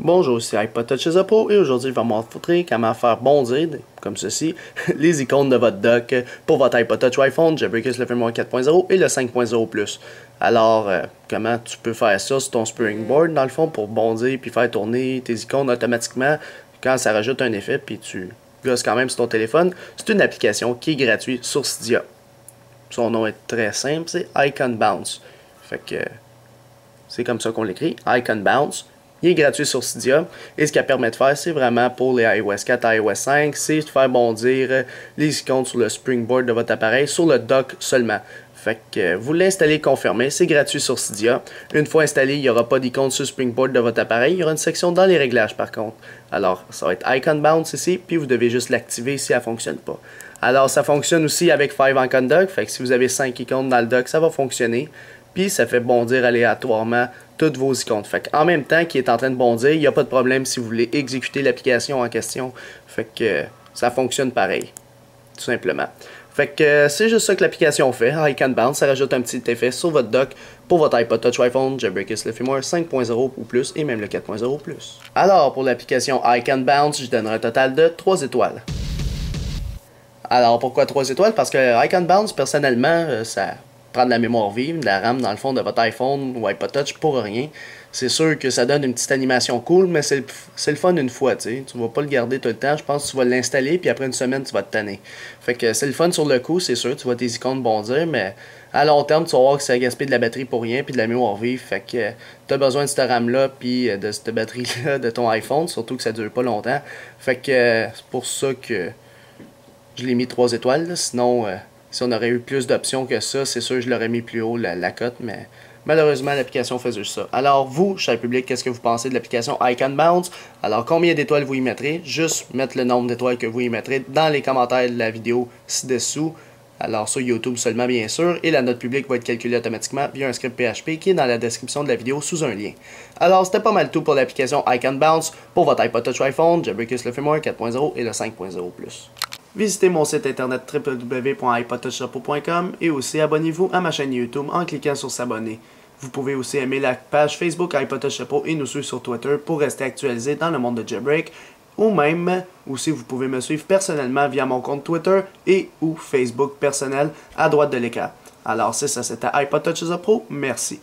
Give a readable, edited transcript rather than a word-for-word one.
Bonjour, c'est iPod Touch Pro et aujourd'hui je vais vous montrer comment faire bondir, comme ceci, les icônes de votre dock pour votre iPod Touch ou iPhone, Jailbreakers le firmware 4.0 et le 5.0 Plus. Alors, comment tu peux faire ça sur ton Springboard dans le fond pour bondir puis faire tourner tes icônes automatiquement quand ça rajoute un effet puis tu gosses quand même sur ton téléphone. C'est une application qui est gratuite sur Cydia. Son nom est très simple, c'est Icon Bounce. Fait que c'est comme ça qu'on l'écrit, Icon Bounce. Il est gratuit sur Cydia et ce qu'elle permet de faire, c'est vraiment pour les iOS 4 et iOS 5, c'est de faire bondir les icônes sur le Springboard de votre appareil sur le dock seulement. Fait que vous l'installez confirmé, c'est gratuit sur Cydia. Une fois installé, il n'y aura pas d'icône sur le Springboard de votre appareil, il y aura une section dans les réglages par contre. Alors, ça va être Icon Bounce ici, puis vous devez juste l'activer si elle ne fonctionne pas. Alors, ça fonctionne aussi avec 5 Icon Dock, fait que si vous avez 5 icônes dans le dock, ça va fonctionner. Puis ça fait bondir aléatoirement toutes vos icônes. Fait en même temps qu'il est en train de bondir, il n'y a pas de problème si vous voulez exécuter l'application en question. Fait que ça fonctionne pareil, tout simplement. Fait que c'est juste ça que l'application fait. Icon Bounce, ça rajoute un petit effet sur votre dock pour votre iPod Touch ou iPhone, Jailbreakers le firmware 5.0 ou plus et même le 4.0 Plus. Alors pour l'application Icon Bounce, je donnerai un total de 3 étoiles. Alors pourquoi 3 étoiles? Parce que Icon Bounce, personnellement, ça prend de la mémoire vive, de la RAM dans le fond de votre iPhone ou iPod Touch pour rien. C'est sûr que ça donne une petite animation cool, mais c'est le fun une fois, tu sais. Tu vas pas le garder tout le temps, je pense que tu vas l'installer, puis après une semaine, tu vas te tanner. Fait que c'est le fun sur le coup, c'est sûr, tu vois tes icônes bondir, mais à long terme, tu vas voir que ça gaspille de la batterie pour rien, puis de la mémoire vive. Fait que tu as besoin de cette RAM-là, puis de cette batterie-là de ton iPhone, surtout que ça dure pas longtemps. Fait que c'est pour ça que je l'ai mis 3 étoiles, là. Sinon, si on aurait eu plus d'options que ça, c'est sûr que je l'aurais mis plus haut la cote, mais malheureusement l'application fait juste ça. Alors vous, cher public, qu'est-ce que vous pensez de l'application Icon Bounce? Alors combien d'étoiles vous y mettrez? Juste mettre le nombre d'étoiles que vous y mettrez dans les commentaires de la vidéo ci-dessous. Alors sur YouTube seulement bien sûr, et la note publique va être calculée automatiquement via un script PHP qui est dans la description de la vidéo sous un lien. Alors c'était pas mal tout pour l'application Icon Bounce pour votre iPod Touch iPhone, Jailbreakers le firmware 4.0 et le 5.0 Plus. Visitez mon site internet www.ipodtouchshapo.com et aussi abonnez-vous à ma chaîne YouTube en cliquant sur s'abonner. Vous pouvez aussi aimer la page Facebook iPod Touch Chapeau et nous suivre sur Twitter pour rester actualisé dans le monde de Jailbreak. Ou même, aussi vous pouvez me suivre personnellement via mon compte Twitter et ou Facebook personnel à droite de l'écran. Alors c'est ça, c'était iPod Touch Pro, merci.